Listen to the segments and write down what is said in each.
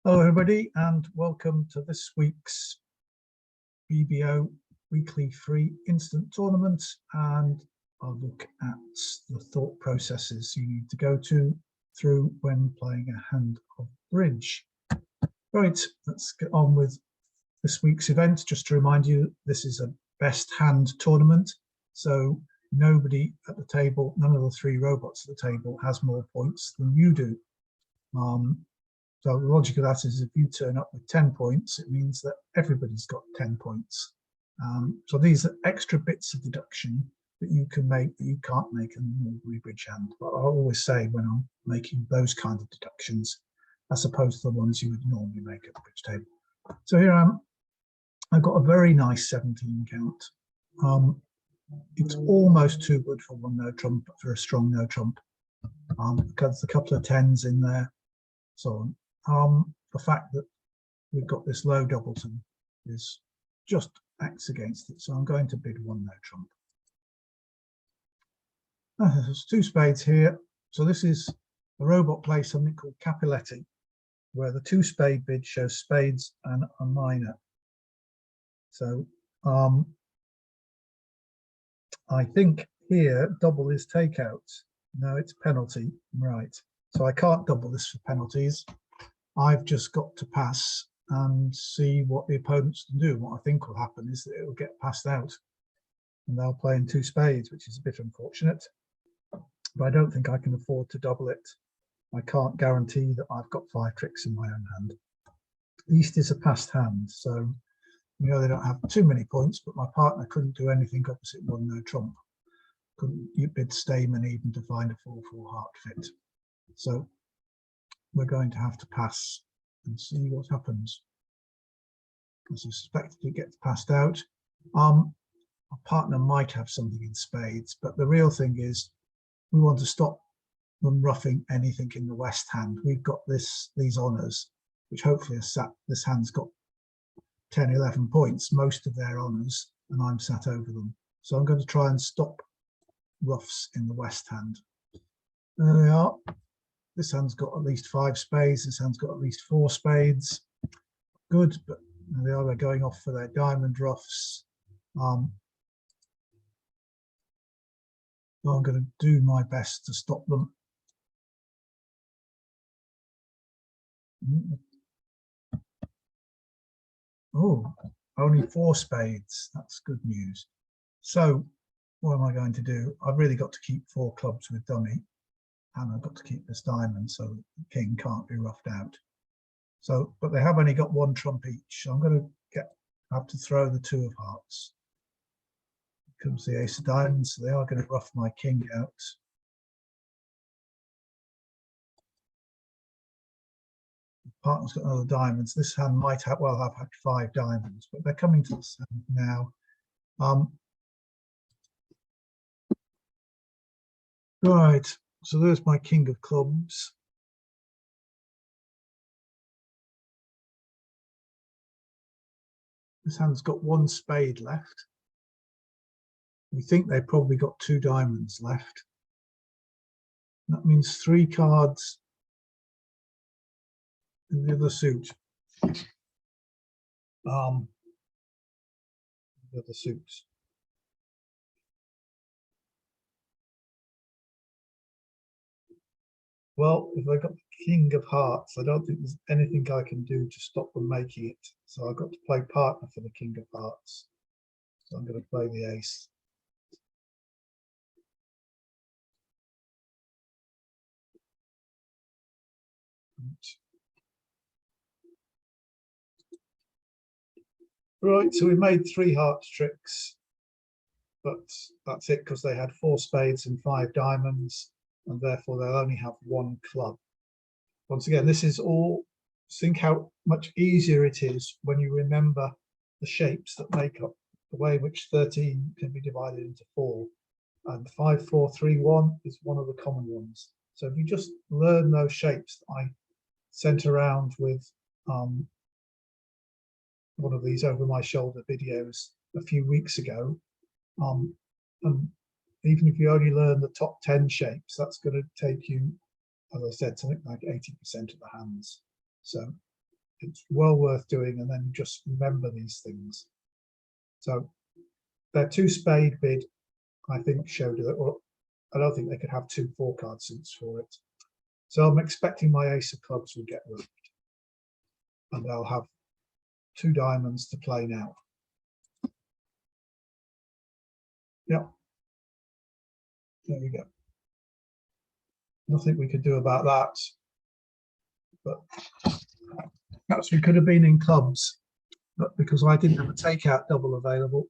Hello everybody and welcome to this week's BBO weekly free instant tournament, and I'll look at the thought processes you need to go through when playing a hand of bridge. Right, let's get on with this week's event. Just to remind you, this is a best hand tournament, so nobody at the table, none of the three robots at the table has more points than you do. So the logic of that is if you turn up with 10 points, it means that everybody's got 10 points. So these are extra bits of deduction that you can make that you can't make in an ordinary bridge hand. But I always say when I'm making those kind of deductions, as opposed to the ones you would normally make at the bridge table. So here I am. I've got a very nice 17 count. It's almost too good for one no trump, but for a strong no trump, because a couple of tens in there, so on. The fact that we've got this low doubleton is just acts against it, so I'm going to bid one no trump. There's two spades here, so this is the robot plays something called Capiletti, where the two spade bid shows spades and a minor. So I think here double is takeout. No, it's penalty, right? So I can't double this for penalties. I've just got to pass and see what the opponents can do. What I think will happen is that it will get passed out and they'll play in two spades, which is a bit unfortunate, but I don't think I can afford to double it. I can't guarantee that I've got 5 tricks in my own hand. East is a passed hand, so you know they don't have too many points, but my partner couldn't do anything opposite one no trump. Couldn't bid Stayman even to find a 4-4 heart fit. So we're going to have to pass and see what happens. As I suspect it gets passed out. Our partner might have something in spades, but the real thing is we want to stop them roughing anything in the west hand. We've got these honours, which hopefully are sat. This hand's got 10, 11 points, most of their honours, and I'm sat over them. So I'm going to try and stop roughs in the west hand. There they are. This hand's got at least 5 spades. This hand's got at least 4 spades. Good, but they are going off for their diamond roughs. So I'm going to do my best to stop them. Oh, only 4 spades. That's good news. So what am I going to do? I've really got to keep 4 clubs with dummy, and I've got to keep this diamond so the king can't be roughed out. So, but they have only got 1 trump each. So I'm going to have to throw the 2 of hearts. Here comes the ace of diamonds. So they are going to rough my king out. The partner's got another diamonds. This hand might have, well, have had 5 diamonds, but they're coming to this hand now. Right. So there's my king of clubs. This hand's got 1 spade left. We think they've probably got 2 diamonds left. That means 3 cards in the other suit. The other suits. Well, if I got the king of hearts, I don't think there's anything I can do to stop them making it. So I've got to play partner for the king of hearts. So I'm going to play the ace. Right, so we made 3 hearts tricks, but that's it because they had 4 spades and 5 diamonds, and therefore they'll only have 1 club. Once again, this is all, think how much easier it is when you remember the shapes that make up the way in which 13 can be divided into 4. And 5, 4, 3, 1 is one of the common ones. So if you just learn those shapes that I sent around with one of these over my shoulder videos a few weeks ago, and even if you only learn the top 10 shapes, that's going to take you, as I said, something like 80% of the hands. So it's well worth doing, and then just remember these things. So their 2 spade bid, I think, showed that, or I don't think they could have 2 4-card suits for it. So I'm expecting my ace of clubs will get moved, and they'll have 2 diamonds to play now. Yep. There we go. Nothing we could do about that, but perhaps we could have been in clubs, but because I didn't have a takeout double available,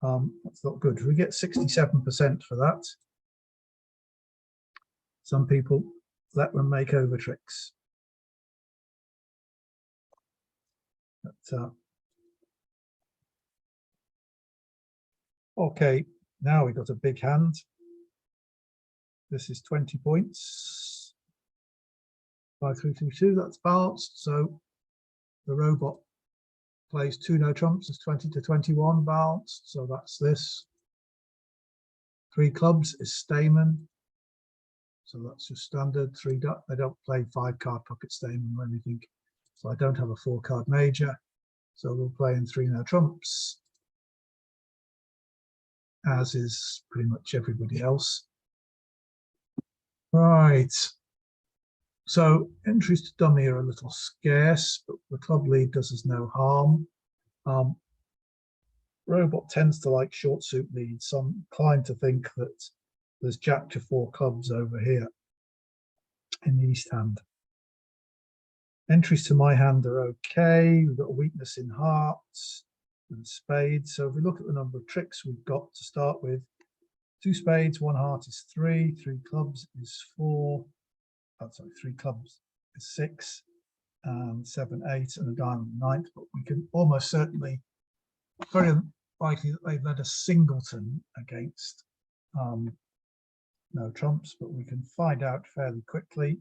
that's not good. We get 67% for that. Some people let them make over tricks. But, okay, now we've got a big hand. This is 20 points. 5, 3, 2, 2, that's balanced. So the robot plays 2 no trumps, is 20 to 21 balanced. So that's this. 3 clubs is Stayman. So that's just standard. 3, they don't play 5-card pocket Stayman or anything. So I don't have a 4-card major. So we'll play in 3 no trumps, as is pretty much everybody else. Right. So entries to dummy are a little scarce, but the club lead does us no harm. Robot tends to like short suit leads, so I'm inclined to think that there's jack to 4 clubs over here in the east hand. Entries to my hand are okay. We've got a weakness in hearts and spades. So if we look at the number of tricks we've got to start with, 2 spades, 1 heart is 3, 3 clubs is 4. Oh, sorry, 3 clubs is 6, 7, 8, and a diamond 9th. But we can almost certainly, very likely that they've led a singleton against no trumps, but we can find out fairly quickly.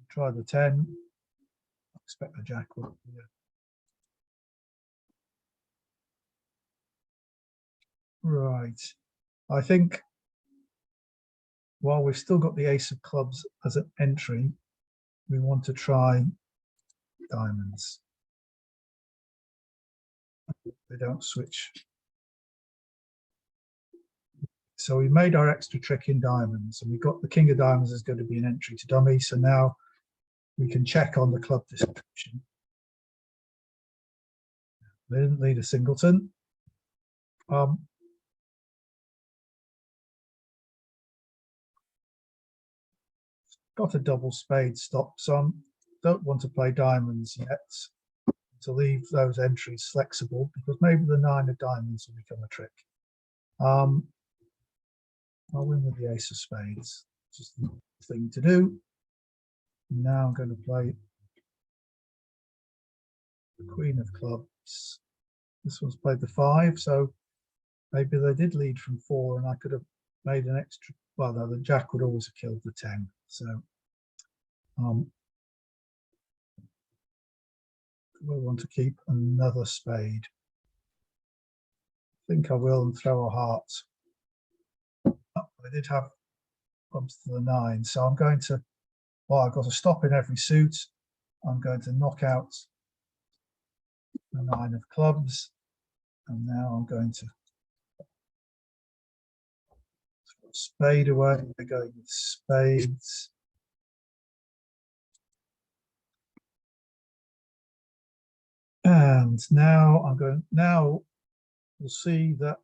Try the 10. I expect the jack will be right. I think while we've still got the ace of clubs as an entry, we want to try diamonds. They don't switch. So we made our extra trick in diamonds, and we've got the king of diamonds is going to be an entry to dummy. So now we can check on the club description. They didn't lead a singleton. Got a double spade stop, so I don't want to play diamonds yet, to leave those entries flexible, because maybe the 9 of diamonds will become a trick. I'll win with the ace of spades, just the thing to do. Now I'm going to play the queen of clubs. This one's played the 5, so maybe they did lead from 4, and I could have made an extra. Well, no, the jack would always have killed the 10. So we want to keep another spade. I think I will, and throw a heart. Oh, I did have clubs to the 9, so I'm going to. Well, I've got a stop in every suit. I'm going to knock out the 9 of clubs, and now I'm going to throw a spade away. They're going with spades. And now I'm going. Now we'll see that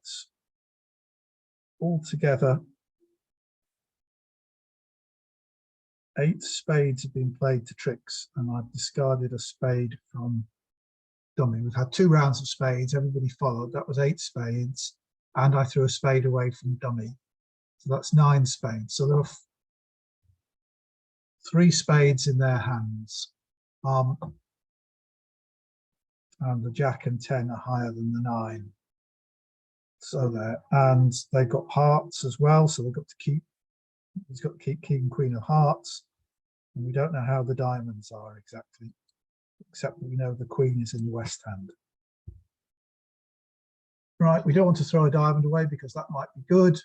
altogether 8 spades have been played to tricks, and I've discarded a spade from dummy. We've had 2 rounds of spades. Everybody followed. That was 8 spades, and I threw a spade away from dummy. So that's 9 spades. So there are 3 spades in their hands. And the jack and 10 are higher than the 9. So there, and they've got hearts as well. So they've got to keep. He's got to keep king and queen of hearts, and we don't know how the diamonds are exactly, except that we know the queen is in the west hand. Right, we don't want to throw a diamond away because that might be good.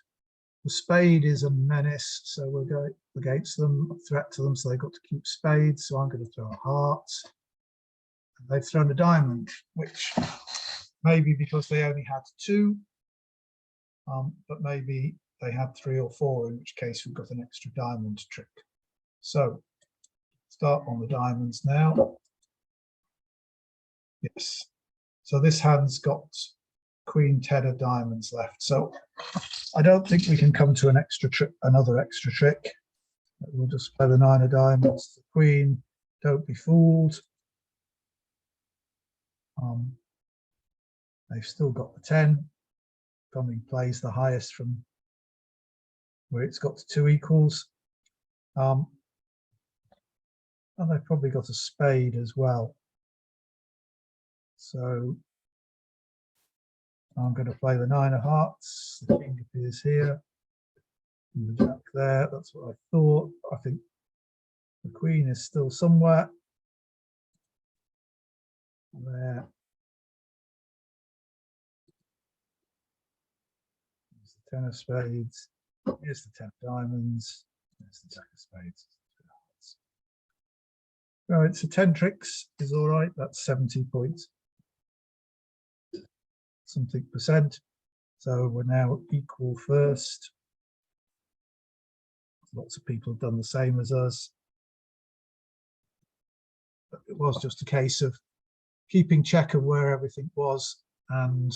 The spade is a menace, so we'll go against them, a threat to them, so they've got to keep spades. So I'm going to throw a heart. And they've thrown a diamond, which maybe because they only had two, but maybe they had 3 or 4, in which case we've got an extra diamond trick. So start on the diamonds now. Yes. So this hand's got Queen 10 of diamonds left. So I don't think we can come to an extra trick, another extra trick. We'll just play the 9 of diamonds, the Queen. Don't be fooled. They've still got the 10. Dummy plays the highest from where it's got to 2 equals. And they've probably got a spade as well. So I'm going to play the 9 of hearts. The king appears here. And the jack there. That's what I thought. I think the queen is still somewhere. There. There's the 10 of spades. Here's the 10 of diamonds. There's the jack of spades. Right, so 10 tricks is all right. That's 70 points. Something percent. So we're now equal first. Lots of people have done the same as us. But it was just a case of keeping check of where everything was and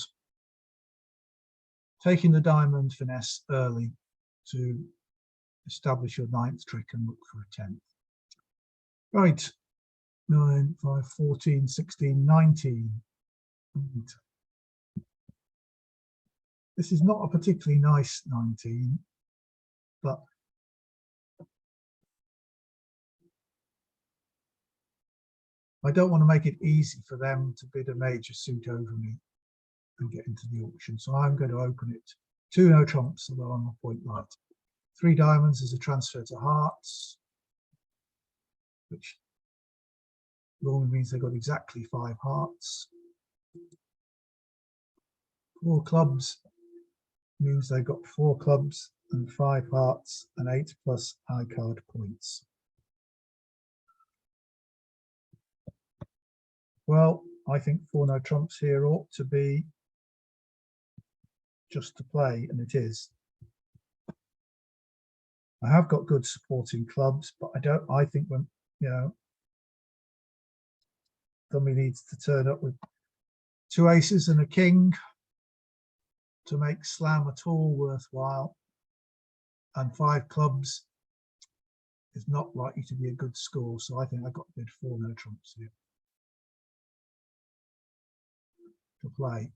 taking the diamond finesse early to establish your 9th trick and look for a 10th. Right, 9, 5, 14, 16, 19. And this is not a particularly nice 19, but I don't want to make it easy for them to bid a major suit over me and get into the auction. So I'm going to open it. 2 no trumps, although I'm a point light. 3 diamonds is a transfer to hearts, which normally means they've got exactly 5 hearts. 4 clubs means they've got 4 clubs and 5 hearts and 8 plus high card points. Well, I think 4 no trumps here ought to be just to play, and it is. I have got good supporting clubs, but I think when, you know, dummy needs to turn up with 2 aces and a king to make slam at all worthwhile, and 5 clubs is not likely to be a good score. So I think I got to bid 4 no trumps here to play.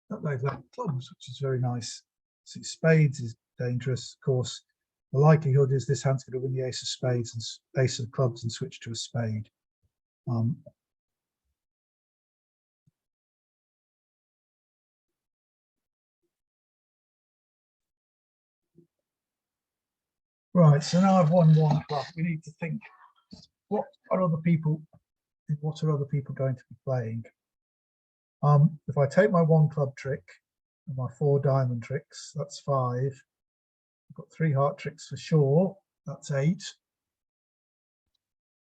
But they've left clubs, which is very nice. See, spades is dangerous, of course. The likelihood is this hand's going to win the ace of spades and ace of clubs and switch to a spade. Right, so now I've won 1 club. We need to think, what are other people going to be playing? If I take my 1 club trick and my 4 diamond tricks, that's 5. I've got 3 heart tricks for sure, that's 8.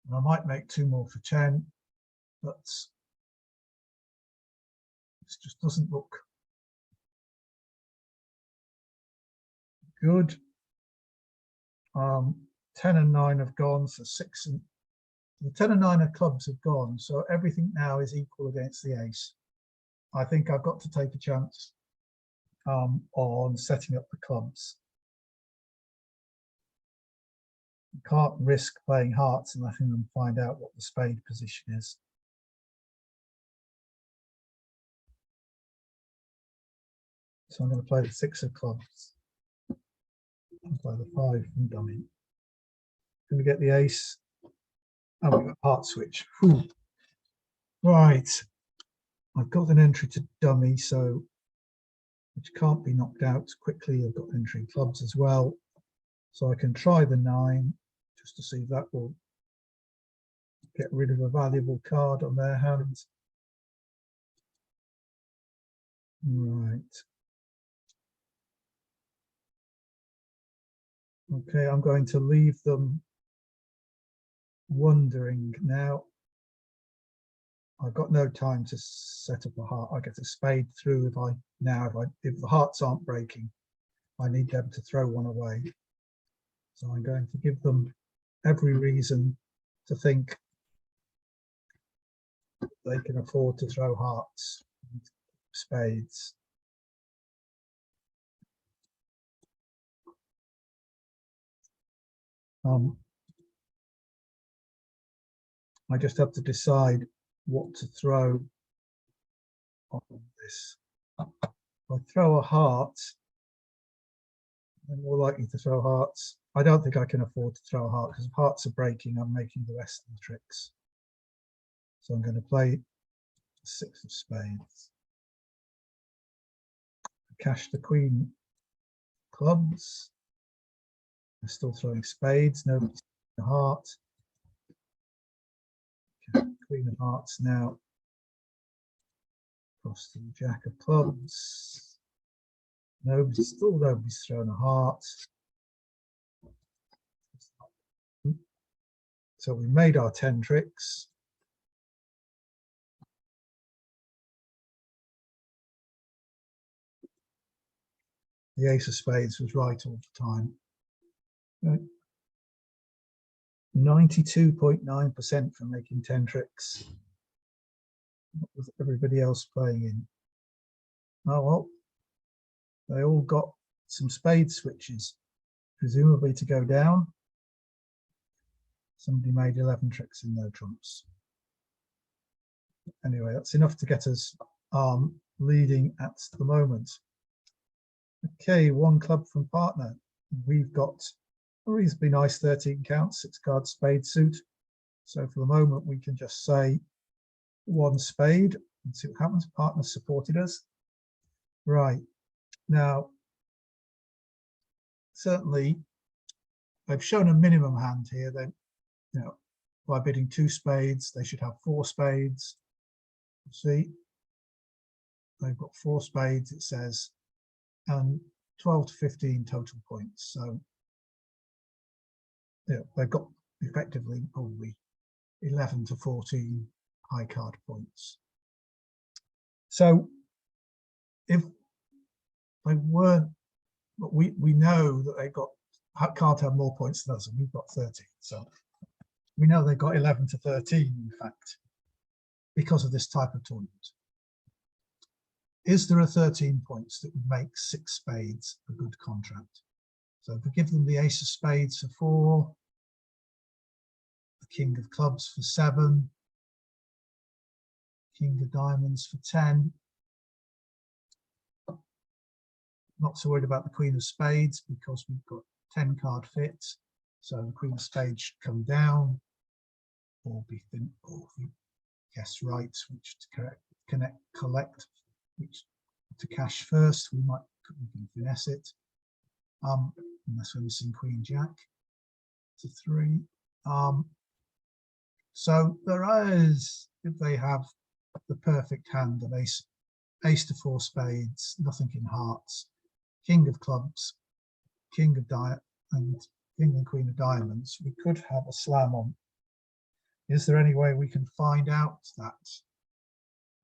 And I might make 2 more for 10, but this just doesn't look good. 10 and 9 have gone, so 6 and the 10 and 9 of clubs have gone, so everything now is equal against the ace. I think I've got to take a chance on setting up the clubs. You can't risk playing hearts and letting them find out what the spade position is. So I'm going to play the 6 of clubs. I'll play the 5 from dummy. Going to get the ace. And we've got heart switch. Whew. Right. I've got an entry to dummy, so which can't be knocked out quickly. I've got entry clubs as well. So I can try the 9 just to see if that will get rid of a valuable card on their hands. Right. Okay, I'm going to leave them wondering now. I've got no time to set up a heart. I get a spade through if the hearts aren't breaking. I need them to throw one away. So I'm going to give them every reason to think they can afford to throw hearts, spades. I just have to decide what to throw on this. If I throw a heart, I'm more likely to throw hearts. I don't think I can afford to throw a heart because if hearts are breaking, I'm making the rest of the tricks. So I'm going to play 6 of spades. Cash the queen clubs. I'm still throwing spades, nobody's a heart. Okay, queen of hearts now. Across to the jack of clubs. Nobody's thrown a heart. So we made our 10 tricks. The ace of spades was right all the time. 92.9% for making 10 tricks. What was everybody else playing in? Oh, well, they all got some spade switches, presumably to go down. Somebody made 11 tricks in their trumps. Anyway, that's enough to get us leading at the moment. Okay, 1 club from partner. We've got a reasonably nice 13 count, 6 card spade suit. So for the moment, we can just say 1 spade and see what happens. Partner supported us. Right. Now, certainly, they've shown a minimum hand here. Then, by bidding 2 spades, they should have 4 spades. See, they've got 4 spades, it says, and 12 to 15 total points. So, they've got effectively probably 11 to 14 high card points. So, if they weren't, but we know that they can't have more points than us, and we've got 13. So we know they've got 11 to 13, in fact, because of this type of tournament. Is there a 13 points that would make 6 spades a good contract? So if we give them the ace of spades for 4, the king of clubs for 7, king of diamonds for 10. Not so worried about the queen of spades because we've got 10 card fit. So the queen of spades should come down, or we guess right, which to collect, which to cash first. We can finesse it, unless we're missing queen jack to 3. So there is, if they have the perfect hand of ace to 4 spades, nothing in hearts, king of clubs, king of and king and queen of diamonds, we could have a slam on. Is there any way we can find out that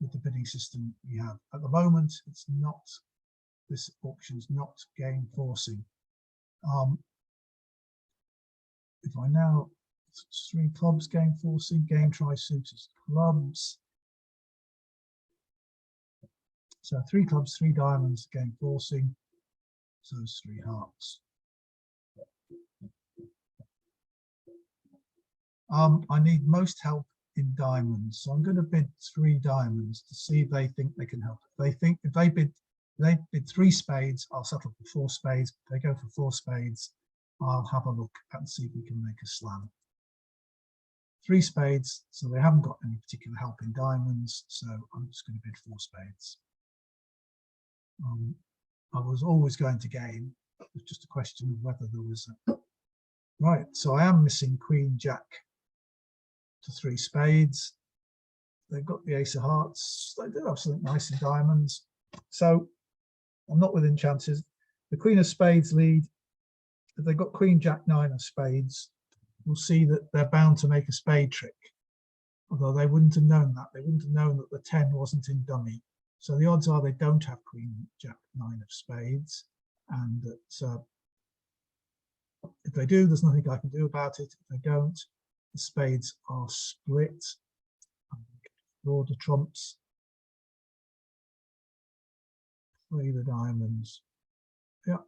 with the bidding system we have? At the moment, it's not, this auction's not game forcing. If I now, 3 clubs game forcing, game try suitors clubs. So 3 clubs, 3 diamonds, game forcing. So it's 3 hearts. I need most help in diamonds, so I'm going to bid 3 diamonds to see if they think they can help. If they bid 3 spades, I'll settle for 4 spades. If they go for 4 spades, I'll have a look and see if we can make a slam. 3 spades, so they haven't got any particular help in diamonds, so I'm just going to bid 4 spades. I was always going to game. It was just a question of whether there was a... Right, so I am missing queen jack to 3 spades. They've got the ace of hearts. They do have something nice in diamonds. So I'm not within chances. The queen of spades lead if they've got Queen, Jack, 9 of spades, you'll see that they're bound to make a spade trick. Although they wouldn't have known that. They wouldn't have known that the 10 wasn't in dummy. So the odds are they don't have Queen, Jack, 9 of spades. And that if they do, there's nothing I can do about it. If they don't, the spades are split. Draw the trumps. Play the diamonds. Yeah.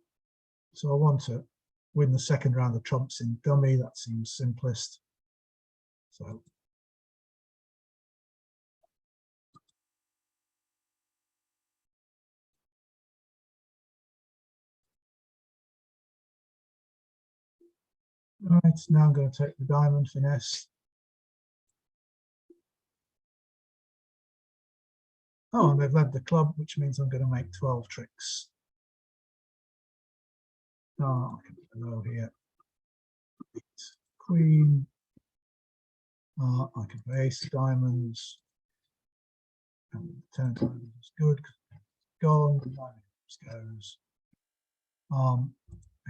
So I want to win the second round of trumps in dummy. That seems simplest. So right, now I'm going to take the diamond finesse. Oh, and they've led the club, which means I'm going to make 12 tricks. Oh, I can put below here. Queen. I can play ace diamonds. And 10 diamonds is good because it's gone. Diamonds goes.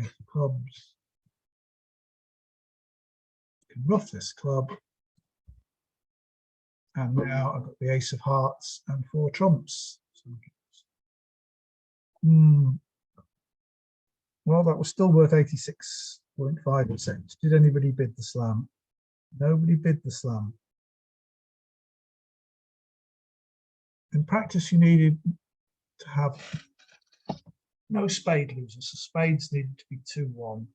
Ace of clubs. Can ruff this club. And now I've got the ace of hearts and 4 trumps. So, well, that was still worth 86.5%. Did anybody bid the slam? Nobody bid the slam. In practice, you needed to have no spade losers. So spades needed to be 2-1,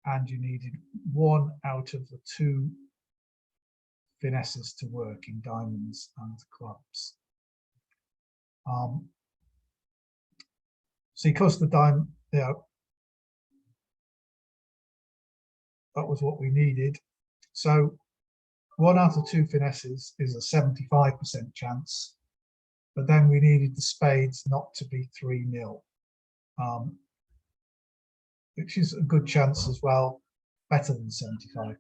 and you needed 1 out of the 2 finesses to work in diamonds and clubs. So because the diamond, that was what we needed. So 1 out of 2 finesses is a 75% chance, but then we needed the spades not to be 3-0, which is a good chance as well, better than 75%,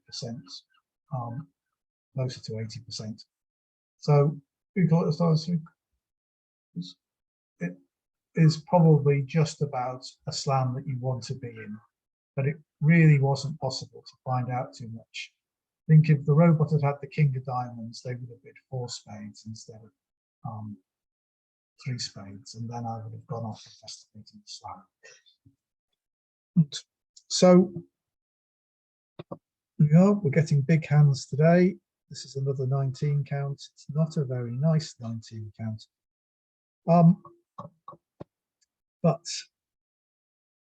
closer to 80%. So we got it is probably just about a slam that you want to be in, but it really wasn't possible to find out too much. I think if the robot had had the king of diamonds, they would have bid 4 spades instead of 3 spades, and then I would have gone off investigating the slam. So we're getting big hands today. This is another 19 count. It's not a very nice 19 count. But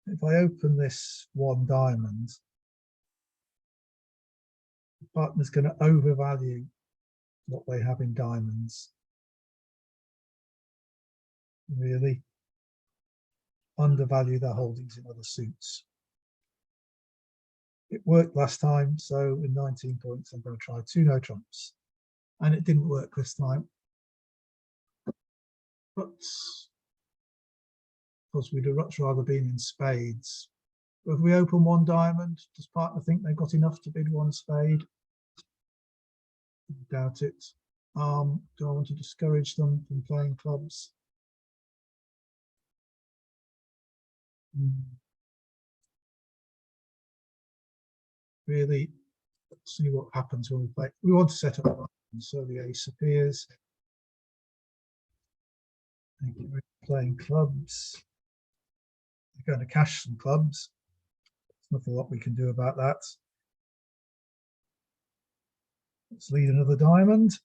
if I open this 1 diamond, the partner's going to overvalue what they have in diamonds. Really undervalue their holdings in other suits. It worked last time, so in 19 points, I'm going to try 2 no trumps. And it didn't work this time. But because we'd much rather been in spades. But if we open 1 diamond, does partner think they've got enough to bid 1 spade? I doubt it. Do I want to discourage them from playing clubs? Really, let's see what happens when we play. We want to set up, so the ace appears. Thank you. Playing clubs. They're going to cash some clubs. There's nothing what we can do about that. Let's lead another diamond.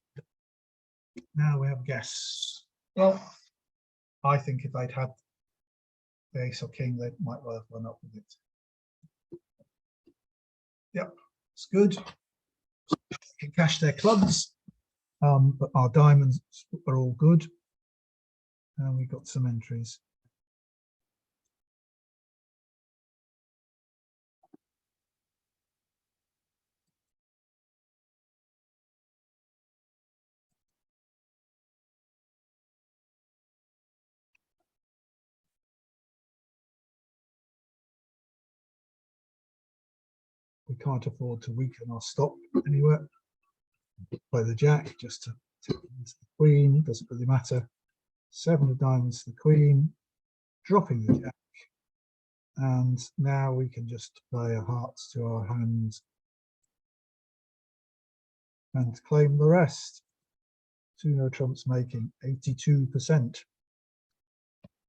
Now we have a guess. Well, I think if they'd had the ace or king, they might well have run up with it. Yep, it's good. They can cash their clubs, but our diamonds are all good. And we've got some entries. We can't afford to weaken our stop anywhere. Play the jack just to take it into the queen, doesn't really matter. 7 of diamonds to the queen, dropping the jack. And now we can just play a hearts to our hand and claim the rest. Two no trumps making 82%.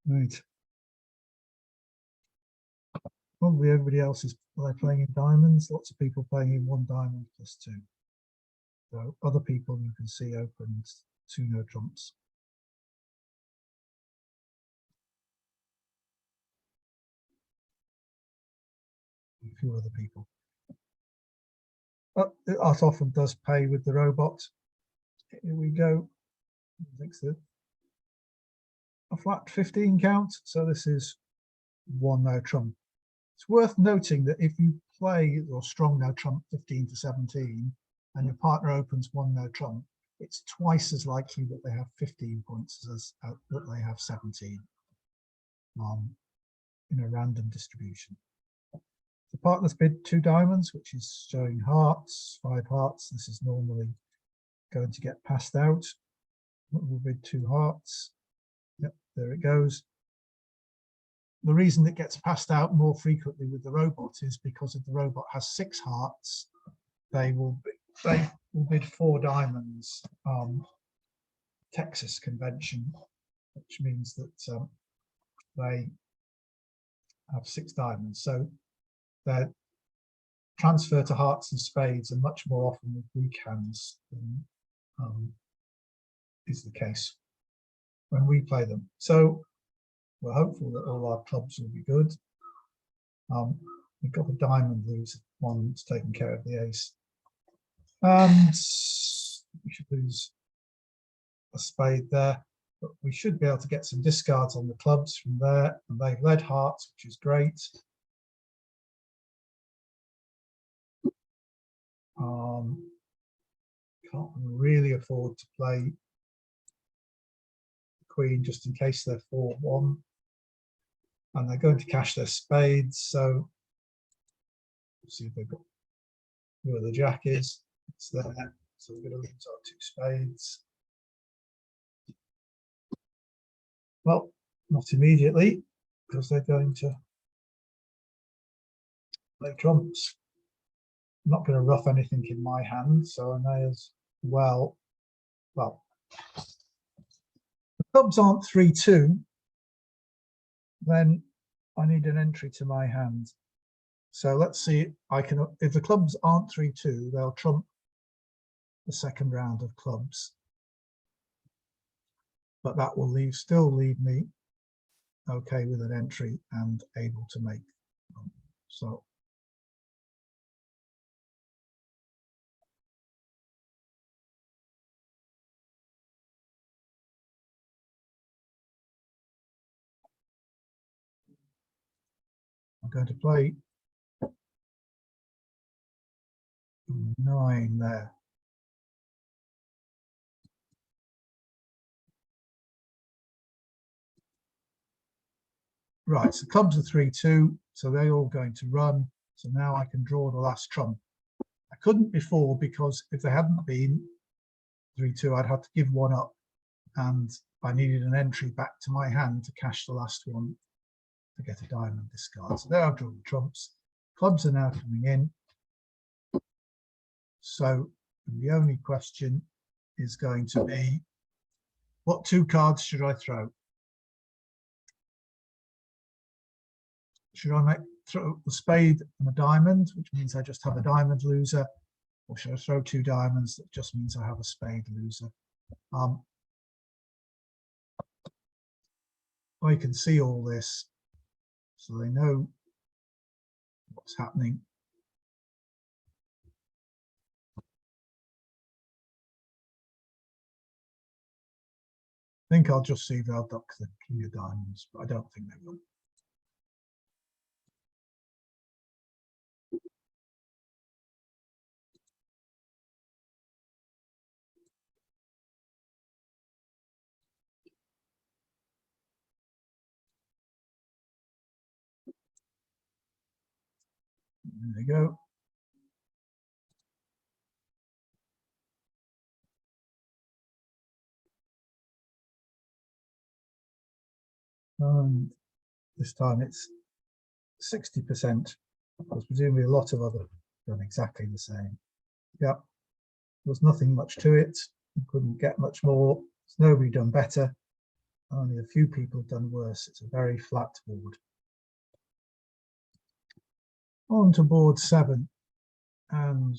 Right. Probably everybody else is playing in diamonds. Lots of people playing in one diamond plus two. So other people you can see opened two no trumps. A few other people. But it often does pay with the robot. Here we go. A flat 15 count. So this is one no trump. It's worth noting that if you play your strong no trump 15 to 17 and your partner opens one no trump, it's twice as likely that they have 15 points as that they have 17 in a random distribution. The partner's bid two diamonds, which is showing hearts, 5 hearts. This is normally going to get passed out. We'll bid 2 hearts. Yep, there it goes. The reason it gets passed out more frequently with the robot is because if the robot has 6 hearts, they will bid 4 diamonds. Texas convention, which means that they have 6 diamonds. So their transfer to hearts and spades are much more often with weak hands than is the case when we play them. So we're hopeful that all our clubs will be good. We've got the diamond lose one that's taking care of the ace. And we should lose a spade there, but we should be able to get some discards on the clubs from there. And they've led hearts, which is great. Can't really afford to play the queen just in case they're 4-1. And they're going to cash their spades, so we'll see if they've got where the jack is. It's there, so we're going to lose our 2 spades. Well, not immediately, because they're going to play trumps. I'm not going to rough anything in my hand, so I may as well. Well, the clubs aren't 3-2, then I need an entry to my hand. So let's see, I can, if the clubs aren't 3-2, they'll trump the second round of clubs. But that will still leave me okay with an entry and able to make them. So I'm going to play 9 there. Right, so clubs are 3-2, so they're all going to run. So now I can draw the last trump. I couldn't before because if they hadn't been 3-2, I'd have to give one up, and I needed an entry back to my hand to cash the last one to get a diamond discard. So there I've drawn the trumps. Clubs are now coming in. So the only question is going to be, what 2 cards should I throw? Should I throw a spade and a diamond, which means I just have a diamond loser, or should I throw 2 diamonds that just means I have a spade loser? I can see all this, so they know what's happening. I think I'll just see they'll duck the king of diamonds, but I don't think they will. There we go. And this time it's 60%, because presumably a lot of other done exactly the same. Yeah, there was nothing much to it. You couldn't get much more. There's nobody done better. Only a few people have done worse. It's a very flat board. On to board 7, and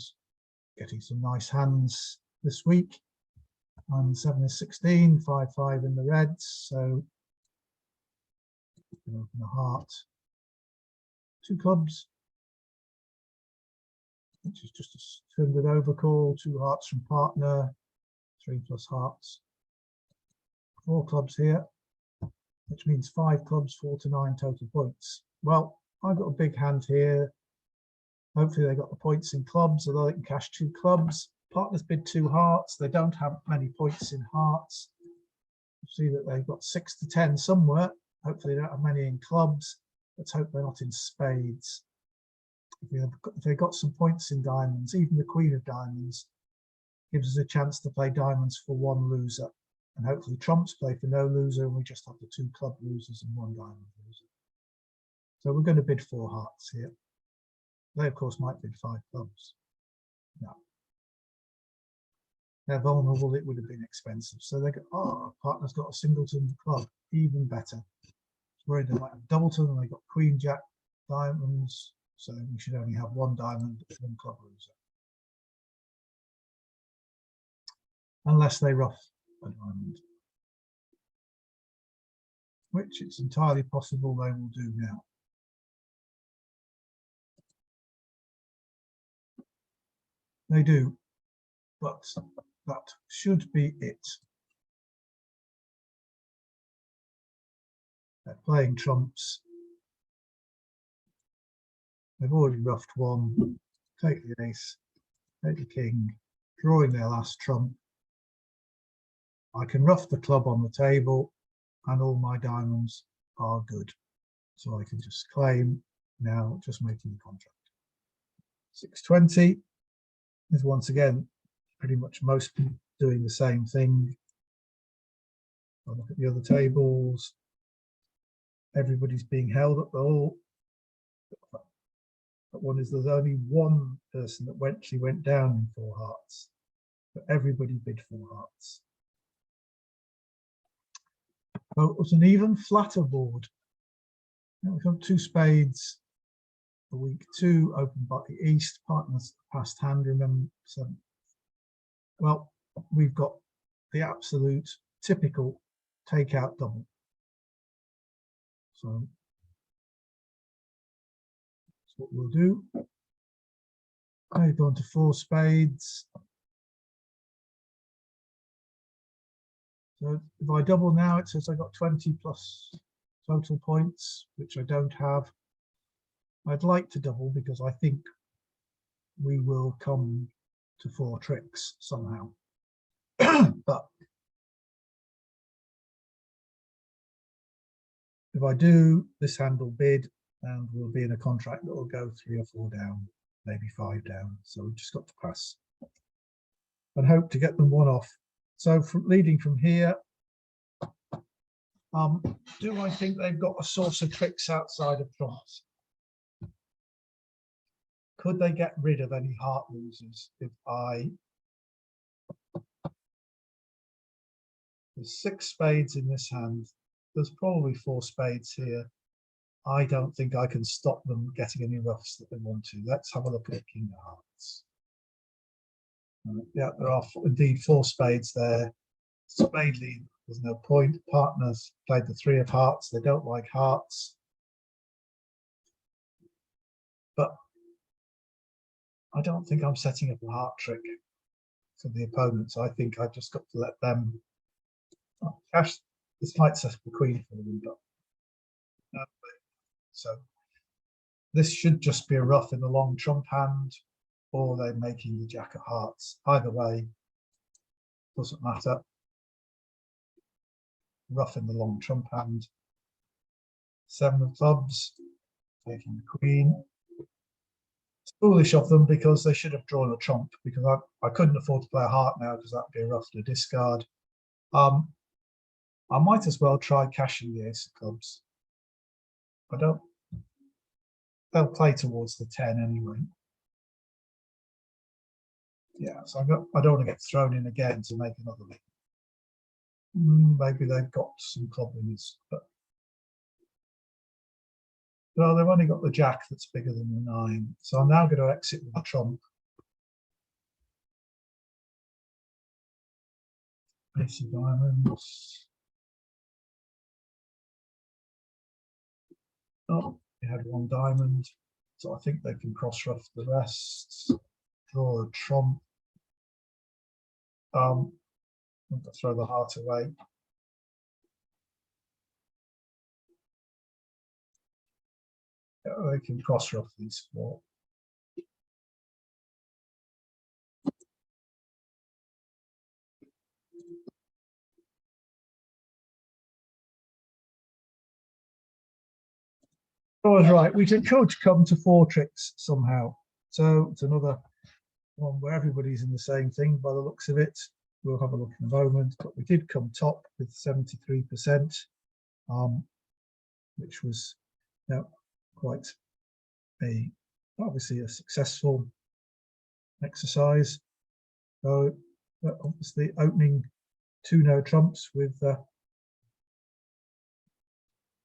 getting some nice hands this week. And 7 is 16, 5-5 in the reds. So open a heart, 2 clubs, which is just a standard overcall, 2 hearts from partner, 3 plus hearts, 4 clubs here, which means 5 clubs, 4 to 9 total points. Well, I've got a big hand here. Hopefully they got the points in clubs, although they can cash 2 clubs. Partners bid 2 hearts. They don't have many points in hearts. You see that they've got 6 to 10 somewhere. Hopefully they don't have many in clubs. Let's hope they're not in spades. If they've got some points in diamonds, even the Queen of Diamonds gives us a chance to play diamonds for 1 loser. And hopefully trumps play for no loser, and we just have the 2 club losers and 1 diamond loser. So we're going to bid 4 hearts here. They, of course, might bid 5 clubs. No. They're vulnerable, it would have been expensive. So they go, oh, partner's got a singleton club, even better. Worried they might have doubleton, and they got Queen, Jack, diamonds. So we should only have 1 diamond, 1 club loser. Unless they rough a diamond, which it's entirely possible they will do now. They do, but that should be it. They're playing trumps. They've already roughed 1. Take the ace, take the king, drawing their last trump. I can rough the club on the table, and all my diamonds are good. So I can just claim now, just making the contract. 620 is once again pretty much most people doing the same thing. I'll look at the other tables. Everybody's being held at the hall. But one is there's only 1 person that actually went down in 4 hearts, but everybody bid 4 hearts. So it was an even flatter board. We've got 2 spades for week 2, open by the east, partners past hand, remember 7. Well, we've got the absolute typical takeout double. So that's what we'll do. I go on to 4 spades. So if I double now, it says I got 20 plus total points, which I don't have. I'd like to double because I think we will come to 4 tricks somehow. But if I do, this hand will bid, and we'll be in a contract that will go 3 or 4 down, maybe 5 down. So we've just got to pass and hope to get them 1 off. So leading from here, do I think they've got a source of tricks outside of trumps? Could they get rid of any heart losers if there's 6 spades in this hand, there's probably 4 spades here. I don't think I can stop them getting any roughs that they want to. Let's have a look at King of Hearts. Yeah, there are indeed 4 spades there. Spade lead, there's no point. Partners played the 3 of hearts. They don't like hearts. But I don't think I'm setting up a heart trick for the opponents. I think I've just got to let them cash. This might set up a queen for them, but no. So this should just be a rough in the long trump hand, or they're making the Jack of Hearts. Either way, doesn't matter. Rough in the long trump hand. 7 of clubs, taking the queen. It's foolish of them because they should have drawn a trump, because I couldn't afford to play a heart now because that'd be a rough to discard. I might as well try cashing the ace of clubs. they'll play towards the 10 anyway. Yeah, so I don't want to get thrown in again to make another lead. Maybe they've got some club winners, but well, they've only got the jack that's bigger than the 9. So I'm now going to exit with the trump. Ace of diamonds. Oh, they had 1 diamond, so I think they can cross ruff the rest. Draw a trump. I'm going to throw the heart away. Yeah, they can cross ruff these 4. Oh, right. We could come to 4 tricks somehow. So it's another one where everybody's in the same thing by the looks of it. We'll have a look in a moment, but we did come top with 73%, which was quite obviously a successful exercise. So obviously opening 2 no trumps with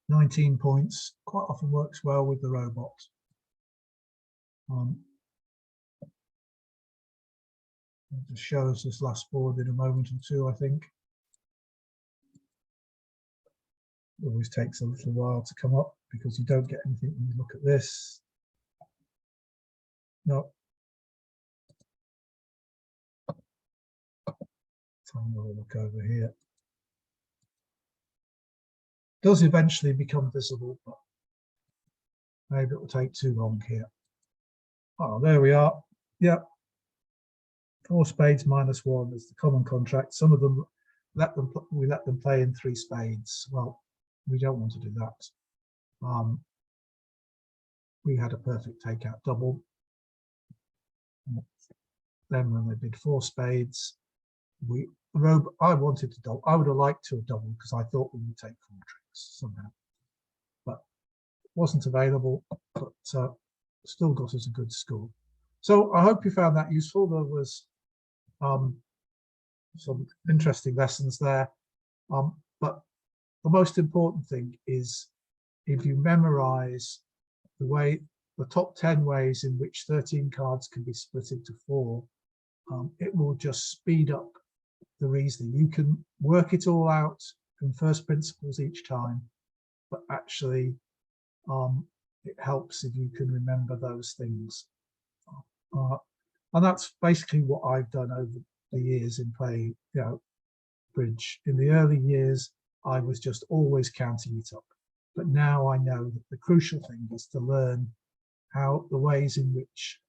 19 points quite often works well with the robot. I'll just show us this last board in a moment or two, I think. It always takes a little while to come up because you don't get anything when you look at this. No. Time will look over here. Does eventually become visible, but maybe it will take too long here. Oh, there we are. Yep. 4 spades minus 1 is the common contract. Some of them we let them play in 3 spades. Well, we don't want to do that. We had a perfect takeout double. Then when they did 4 spades, I wanted to double. I would have liked to have doubled because I thought we would take 4 tricks somehow, but it wasn't available. But still got us a good score. So I hope you found that useful. There was some interesting lessons there, but the most important thing is if you memorize the top 10 ways in which 13 cards can be split into 4, it will just speed up the reasoning. You can work it all out from first principles each time, but actually it helps if you can remember those things. And that's basically what I've done over the years in playing, bridge. In the early years, I was just always counting it up. But now I know that the crucial thing is to learn how the ways in which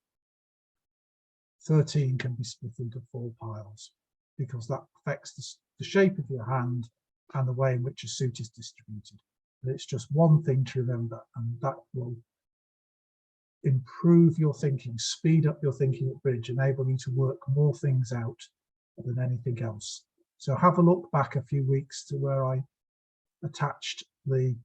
13 can be split into 4 piles, because that affects the shape of your hand and the way in which a suit is distributed. But it's just one thing to remember, and that will improve your thinking, speed up your thinking at bridge, enable you to work more things out than anything else. So have a look back a few weeks to where I attached the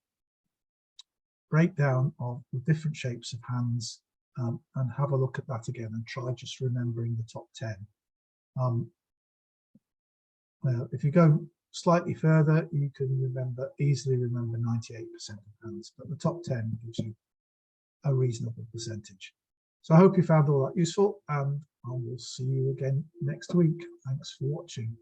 breakdown of the different shapes of hands, and have a look at that again and try just remembering the top 10. If you go slightly further, you can easily remember 98% of hands, but the top 10 gives you a reasonable percentage. So I hope you found all that useful, and I will see you again next week. Thanks for watching.